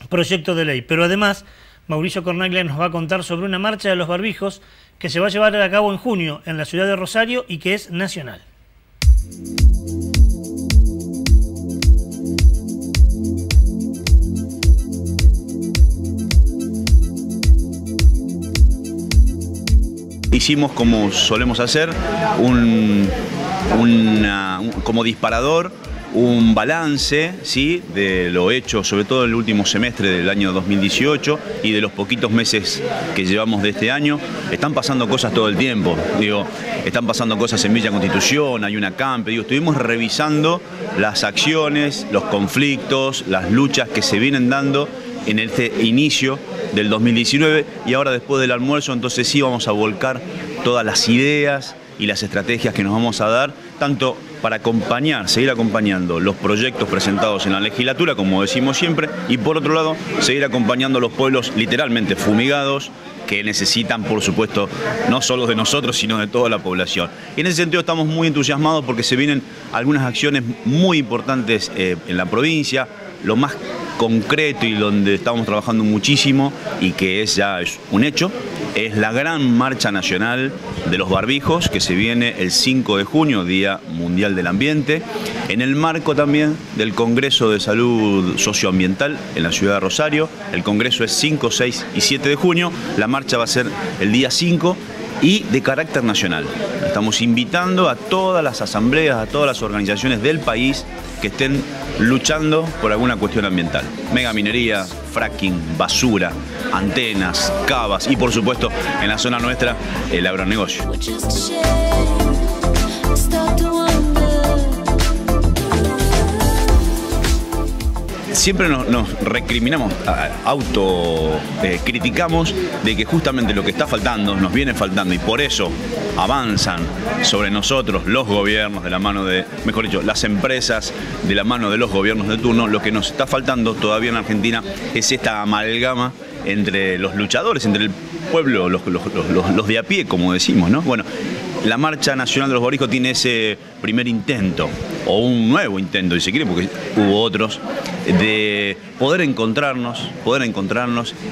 proyecto de ley. Pero además, Mauricio Cornaglia nos va a contar sobre una marcha de los barbijos que se va a llevar a cabo en junio en la ciudad de Rosario y que es nacional. Hicimos, como solemos hacer, como disparador, un balance, ¿sí?, de lo hecho, sobre todo en el último semestre del año 2018 y de los poquitos meses que llevamos de este año. Están pasando cosas todo el tiempo, están pasando cosas en Villa Constitución, hay una campe, estuvimos revisando las acciones, los conflictos, las luchas que se vienen dando en este inicio del 2019, y ahora después del almuerzo entonces sí vamos a volcar todas las ideas y las estrategias que nos vamos a dar, tanto para seguir acompañando los proyectos presentados en la legislatura, como decimos siempre, y por otro lado, seguir acompañando a los pueblos literalmente fumigados, que necesitan, por supuesto, no solo de nosotros, sino de toda la población. Y en ese sentido estamos muy entusiasmados porque se vienen algunas acciones muy importantes en la provincia. Lo más concreto y donde estamos trabajando muchísimo y que ya es un hecho, es la gran marcha nacional de los barbijos que se viene el 5 de junio, Día Mundial del Ambiente, en el marco también del Congreso de Salud Socioambiental en la ciudad de Rosario. El congreso es 5, 6 y 7 de junio, la marcha va a ser el día 5 y de carácter nacional. Estamos invitando a todas las asambleas, a todas las organizaciones del país que estén luchando por alguna cuestión ambiental. Megaminería, fracking, basura, antenas, cavas y por supuesto en la zona nuestra el agronegocio. Siempre nos recriminamos, criticamos de que justamente lo que está faltando, nos viene faltando, y por eso avanzan sobre nosotros los gobiernos de la mano de, mejor dicho, las empresas de la mano de los gobiernos de turno. Lo que nos está faltando todavía en Argentina es esta amalgama entre los luchadores, entre el pueblo, los de a pie, como decimos, ¿no? Bueno, la Marcha Nacional de los Barbijos tiene ese primer intento, o un nuevo intento, si se quiere, porque hubo otros, de poder encontrarnos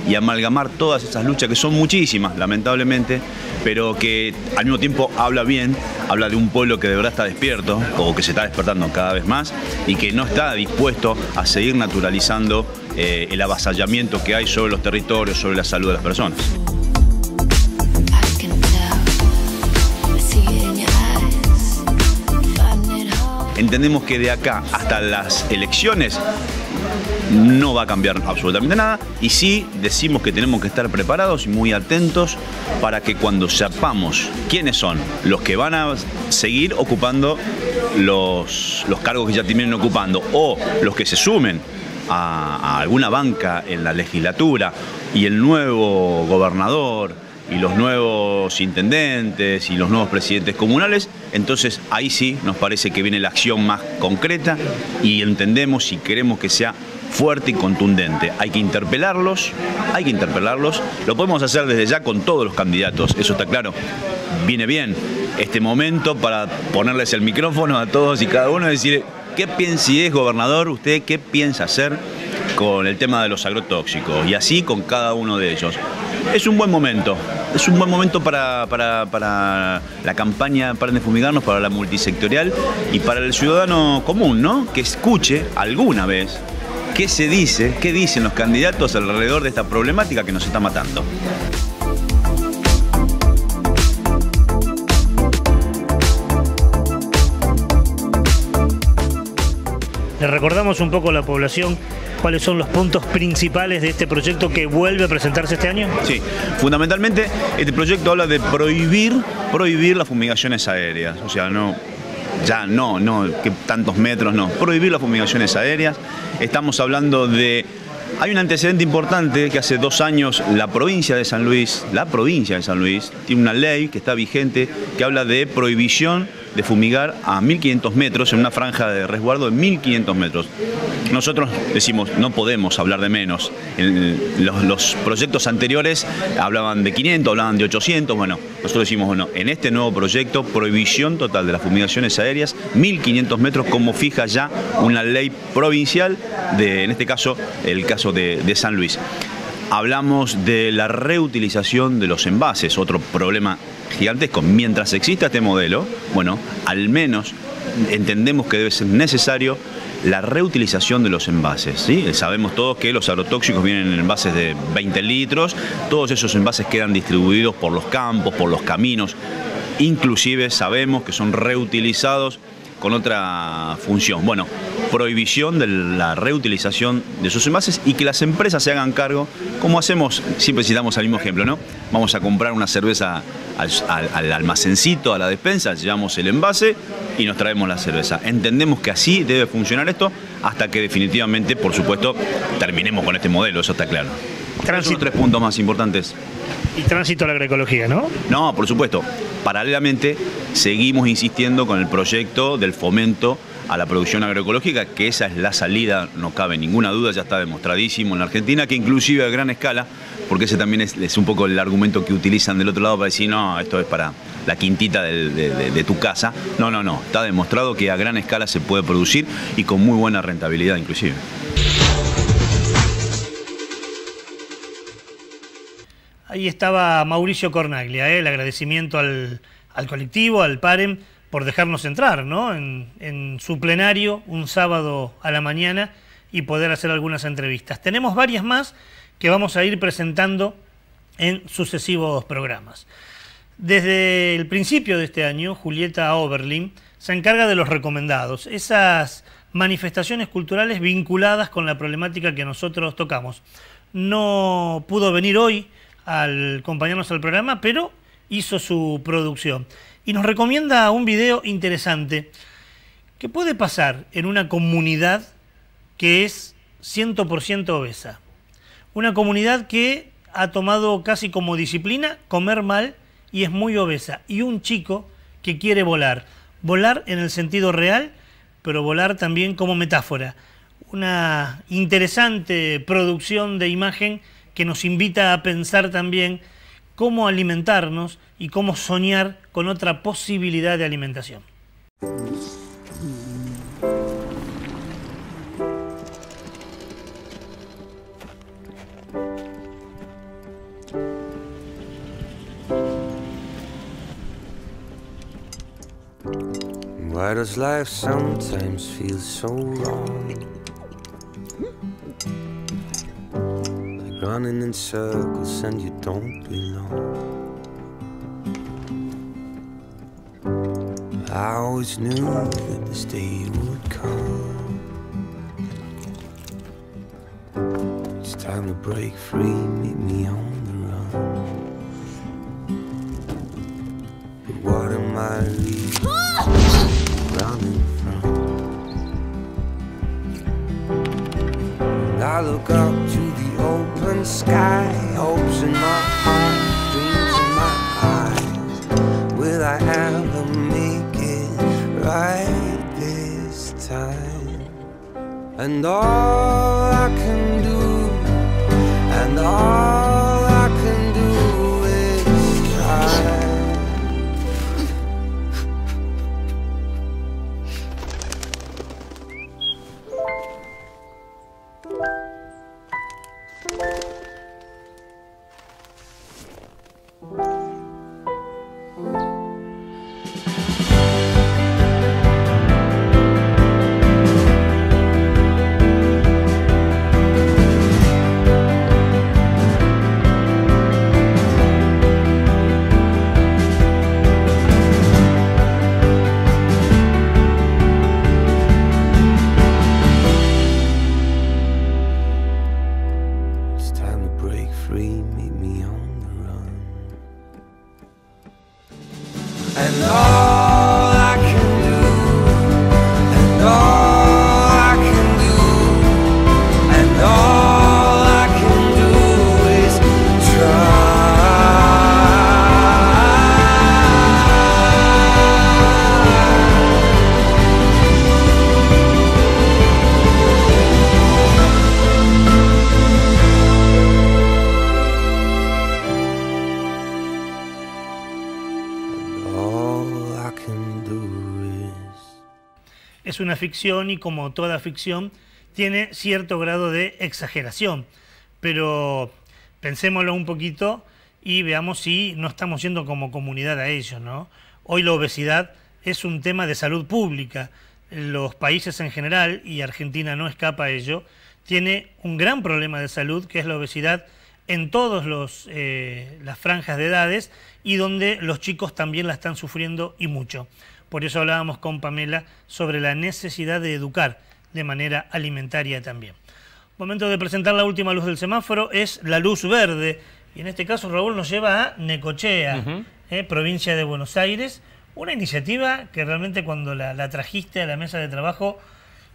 y amalgamar todas esas luchas, que son muchísimas, lamentablemente, pero que al mismo tiempo habla de un pueblo que de verdad está despierto, o que se está despertando cada vez más, y que no está dispuesto a seguir naturalizando el avasallamiento que hay sobre los territorios, sobre la salud de las personas. Entendemos que de acá hasta las elecciones no va a cambiar absolutamente nada, y sí decimos que tenemos que estar preparados y muy atentos para que cuando sepamos quiénes son los que van a seguir ocupando los cargos que ya tienen ocupando, o los que se sumen a alguna banca en la legislatura, y el nuevo gobernador y los nuevos intendentes y los nuevos presidentes comunales, entonces ahí sí nos parece que viene la acción más concreta, y entendemos y queremos que sea fuerte y contundente. Hay que interpelarlos, lo podemos hacer desde ya con todos los candidatos, eso está claro. Viene bien este momento para ponerles el micrófono a todos y cada uno y decir, ¿qué piensa, si es gobernador, usted qué piensa hacer con el tema de los agrotóxicos? Y así con cada uno de ellos. Es un buen momento para la campaña Paren de Fumigarnos, para la multisectorial y para el ciudadano común, ¿no? Que escuche alguna vez qué qué se dice, qué dicen los candidatos alrededor de esta problemática que nos está matando. Le recordamos un poco a la población cuáles son los puntos principales de este proyecto que vuelve a presentarse este año. Sí, fundamentalmente este proyecto habla de prohibir las fumigaciones aéreas, o sea, no que tantos metros, no, prohibir las fumigaciones aéreas. Estamos hablando de... Hay un antecedente importante que hace 2 años la provincia de San Luis tiene una ley que está vigente que habla de prohibición de fumigar a 1.500 metros en una franja de resguardo de 1.500 metros. Nosotros decimos, no podemos hablar de menos. Los proyectos anteriores hablaban de 500, hablaban de 800. Bueno, nosotros decimos, bueno, en este nuevo proyecto, prohibición total de las fumigaciones aéreas, 1.500 metros, como fija ya una ley provincial, en este caso, el caso de San Luis. Hablamos de la reutilización de los envases, otro problema gigantesco. Mientras exista este modelo, bueno, al menos entendemos que debe ser necesario la reutilización de los envases, ¿sí? Sabemos todos que los agrotóxicos vienen en envases de 20 litros, todos esos envases quedan distribuidos por los campos, por los caminos, inclusive sabemos que son reutilizados con otra función. Bueno, prohibición de la reutilización de esos envases y que las empresas se hagan cargo, como hacemos, siempre citamos al mismo ejemplo, ¿no? Vamos a comprar una cerveza al almacencito, a la despensa, llevamos el envase y nos traemos la cerveza. Entendemos que así debe funcionar esto hasta que definitivamente, por supuesto, terminemos con este modelo, eso está claro. Esos 3 puntos más importantes. Y tránsito a la agroecología, ¿no? No, por supuesto. Paralelamente, seguimos insistiendo con el proyecto del fomento a la producción agroecológica, que esa es la salida, no cabe ninguna duda, ya está demostradísimo en la Argentina, que inclusive a gran escala, porque ese también es un poco el argumento que utilizan del otro lado para decir, no, esto es para la quintita de tu casa. No, está demostrado que a gran escala se puede producir y con muy buena rentabilidad inclusive. Ahí estaba Mauricio Cornaglia, el agradecimiento al colectivo, al PAREM, por dejarnos entrar, ¿no? en su plenario un sábado a la mañana y poder hacer algunas entrevistas. Tenemos varias más que vamos a ir presentando en sucesivos programas. Desde el principio de este año, Julieta Oberlin se encarga de los recomendados, esas manifestaciones culturales vinculadas con la problemática que nosotros tocamos. No pudo venir hoy al acompañarnos al programa, pero hizo su producción y nos recomienda un video interesante que puede pasar en una comunidad que es 100% obesa, una comunidad que ha tomado casi como disciplina comer mal y es muy obesa, y un chico que quiere volar en el sentido real, pero volar también como metáfora. Una interesante producción de imagen que nos invita a pensar también cómo alimentarnos y cómo soñar con otra posibilidad de alimentación. Why does life sometimes feel so wrong? Running in circles and you don't belong. I always knew that this day would come. It's time to break free, meet me on the run. But what am I really running from? And I look up to the open sky, hopes in my heart, dreams in my eyes. Will I ever make it right this time? And all I can do, and all I can do is try. es una ficción y como toda ficción tiene cierto grado de exageración. Pero pensémoslo un poquito y veamos si no estamos yendo como comunidad a ello, ¿no? Hoy la obesidad es un tema de salud pública. Los países en general, y Argentina no escapa a ello, tiene un gran problema de salud, que es la obesidad en todas las franjas de edades, y donde los chicos también la están sufriendo y mucho. Por eso hablábamos con Pamela sobre la necesidad de educar de manera alimentaria también. Momento de presentar la última luz del semáforo, es la luz verde, y en este caso Raúl nos lleva a Necochea, provincia de Buenos Aires, una iniciativa que realmente cuando la trajiste a la mesa de trabajo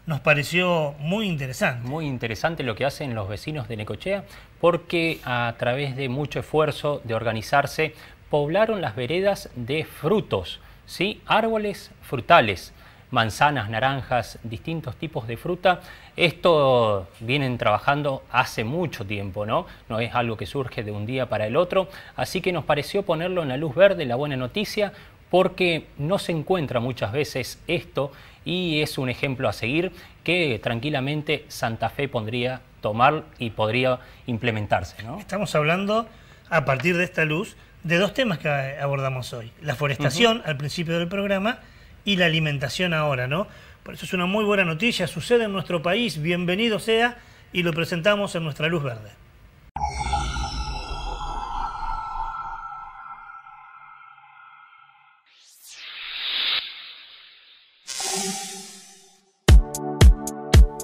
nos pareció muy interesante. Muy interesante lo que hacen los vecinos de Necochea, porque a través de mucho esfuerzo de organizarse, poblaron las veredas de frutos, ¿sí? Árboles frutales, manzanas, naranjas, distintos tipos de fruta. Esto vienen trabajando hace mucho tiempo, ¿no? No es algo que surge de un día para el otro, así que nos pareció ponerlo en la luz verde, la buena noticia, porque no se encuentra muchas veces esto y es un ejemplo a seguir que tranquilamente Santa Fe podría tomar y podría implementarse, ¿no? Estamos hablando, a partir de esta luz, de dos temas que abordamos hoy. La forestación al principio del programa y la alimentación ahora, ¿no? Por eso es una muy buena noticia, sucede en nuestro país, bienvenido sea, y lo presentamos en nuestra luz verde.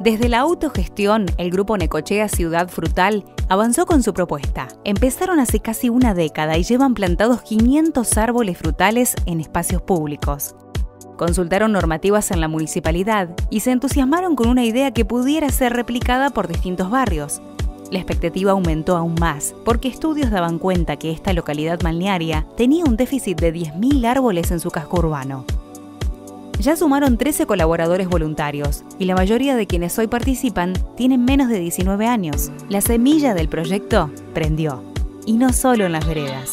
Desde la autogestión, el grupo Necochea Ciudad Frutal avanzó con su propuesta. Empezaron hace casi una década y llevan plantados 500 árboles frutales en espacios públicos. Consultaron normativas en la municipalidad y se entusiasmaron con una idea que pudiera ser replicada por distintos barrios. La expectativa aumentó aún más, porque estudios daban cuenta que esta localidad balnearia tenía un déficit de 10.000 árboles en su casco urbano. Ya sumaron 13 colaboradores voluntarios y la mayoría de quienes hoy participan tienen menos de 19 años. La semilla del proyecto prendió, y no solo en las veredas.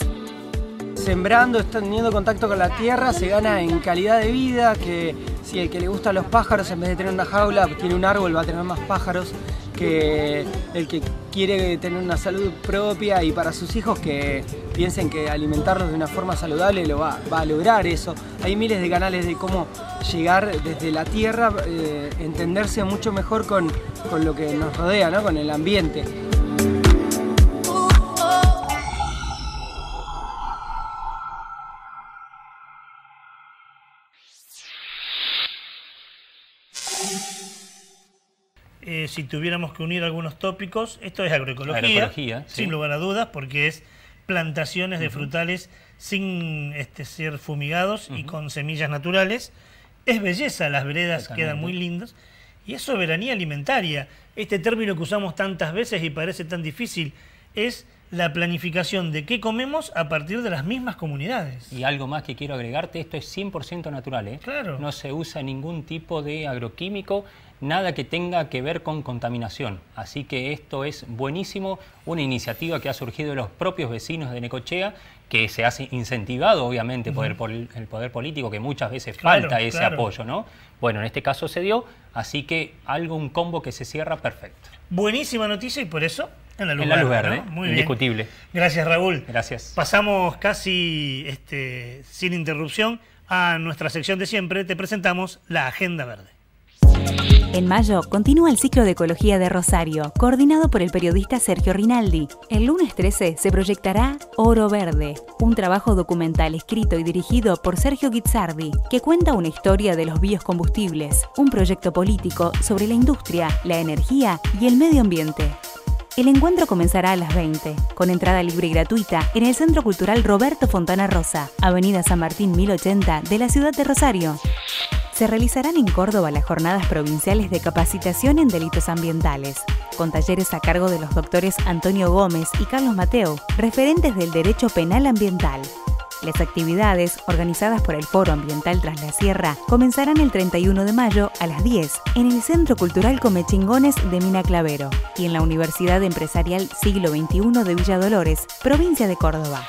Sembrando, teniendo contacto con la tierra, se gana en calidad de vida, que si el que le gustan los pájaros, en vez de tener una jaula, tiene un árbol, va a tener más pájaros, que el que quiere tener una salud propia y para sus hijos que piensen que alimentarlos de una forma saludable lo va a lograr eso. Hay miles de canales de cómo llegar desde la tierra, entenderse mucho mejor con lo que nos rodea, ¿no? Con el ambiente. Si tuviéramos que unir algunos tópicos, esto es agroecología, sin sí, lugar a dudas, porque es plantaciones de frutales sin ser fumigados y con semillas naturales. Es belleza, las veredas quedan muy lindas, y es soberanía alimentaria. Este término que usamos tantas veces y parece tan difícil, es la planificación de qué comemos a partir de las mismas comunidades. Y algo más que quiero agregarte, esto es 100% natural, ¿eh? Claro. No se usa ningún tipo de agroquímico, nada que tenga que ver con contaminación. Así que esto es buenísimo, una iniciativa que ha surgido de los propios vecinos de Necochea, que se ha incentivado obviamente por el poder político, que muchas veces falta ese apoyo, ¿no? Bueno, en este caso se dio, así que un combo que se cierra perfecto. Buenísima noticia y por eso en la luz verde, ¿no? Muy indiscutible. Bien. Gracias, Raúl. Gracias. Pasamos casi sin interrupción a nuestra sección de siempre. Te presentamos la Agenda Verde. En mayo continúa el ciclo de Ecología de Rosario, coordinado por el periodista Sergio Rinaldi. El lunes 13 se proyectará Oro Verde, un trabajo documental escrito y dirigido por Sergio Guizzardi, que cuenta una historia de los biocombustibles, un proyecto político sobre la industria, la energía y el medio ambiente. El encuentro comenzará a las 20, con entrada libre y gratuita en el Centro Cultural Roberto Fontana Rosa, Avenida San Martín 1080 de la ciudad de Rosario. Se realizarán en Córdoba las jornadas provinciales de capacitación en delitos ambientales, con talleres a cargo de los doctores Antonio Gómez y Carlos Mateo, referentes del derecho penal ambiental. Las actividades, organizadas por el Foro Ambiental Tras la Sierra, comenzarán el 31 de mayo a las 10 en el Centro Cultural Comechingones de Mina Clavero y en la Universidad Empresarial Siglo XXI de Villa Dolores, provincia de Córdoba.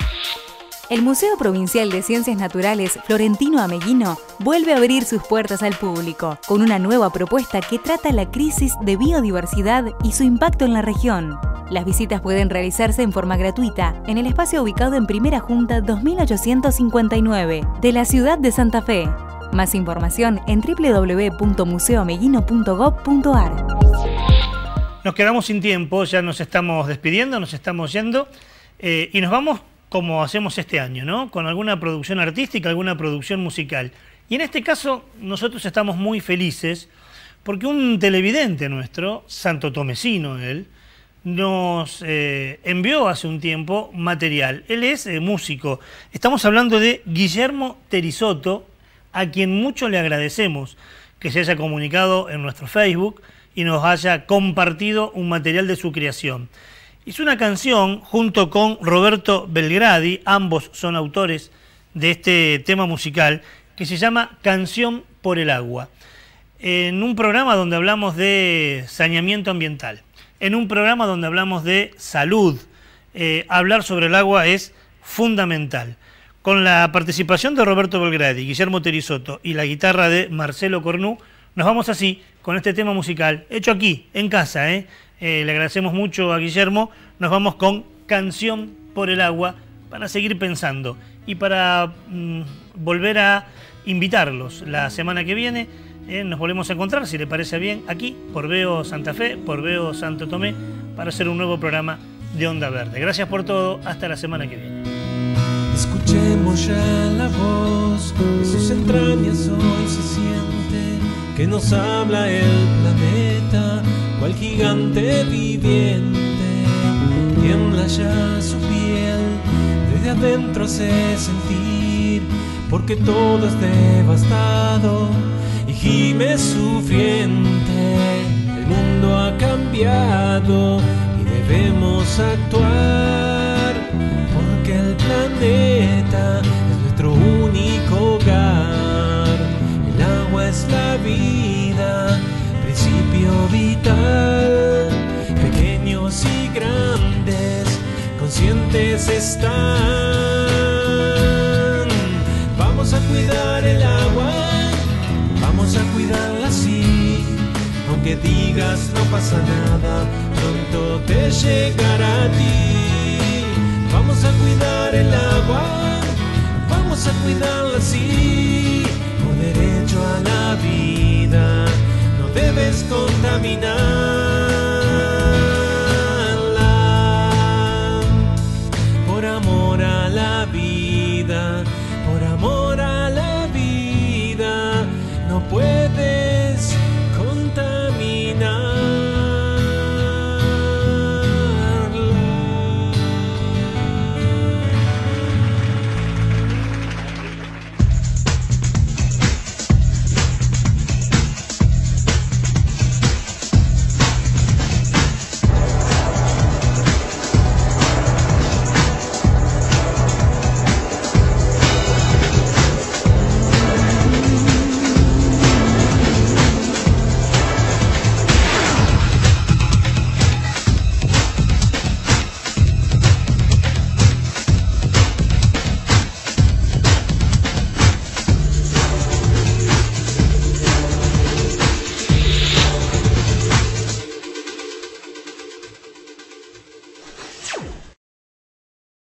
El Museo Provincial de Ciencias Naturales Florentino Ameguino vuelve a abrir sus puertas al público, con una nueva propuesta que trata la crisis de biodiversidad y su impacto en la región. Las visitas pueden realizarse en forma gratuita en el espacio ubicado en Primera Junta 2859 de la ciudad de Santa Fe. Más información en www.museoameguino.gov.ar. Nos quedamos sin tiempo, ya nos estamos despidiendo, nos estamos yendo y nos vamos como hacemos este año, ¿no? Con alguna producción artística, alguna producción musical. Y en este caso nosotros estamos muy felices porque un televidente nuestro, santotomecino él, nos envió hace un tiempo material. Él es músico. Estamos hablando de Guillermo Terizotto, a quien mucho le agradecemos que se haya comunicado en nuestro Facebook y nos haya compartido un material de su creación. Hizo una canción junto con Roberto Belgradi, ambos son autores de este tema musical, que se llama Canción por el Agua. En un programa donde hablamos de saneamiento ambiental, en un programa donde hablamos de salud, hablar sobre el agua es fundamental. Con la participación de Roberto Belgradi, Guillermo Terizotto y la guitarra de Marcelo Cornu, nos vamos así con este tema musical, hecho aquí, en casa. Le agradecemos mucho a Guillermo. Nos vamos con Canción por el Agua para seguir pensando y para volver a invitarlos la semana que viene. Nos volvemos a encontrar, si le parece bien, aquí por Veo Santa Fe, por Veo Santo Tomé, para hacer un nuevo programa de Onda Verde. Gracias por todo, hasta la semana que viene. Escuchemos ya la voz de sus entrañas, hoy se siente que nos habla el planeta, cual gigante viviente. Tiembla ya su piel, desde adentro hace sentir, porque todo es devastado y gime sufriente. El mundo ha cambiado y debemos actuar, porque el planeta es nuestro único hogar. El agua es la vida, principio vital. Pequeños y grandes, conscientes están. Vamos a cuidar el agua, vamos a cuidarla así. Aunque digas no pasa nada, pronto te llegará a ti. Vamos a cuidar el agua, vamos a cuidarla así. Por derecho a la vida, no debes contaminar.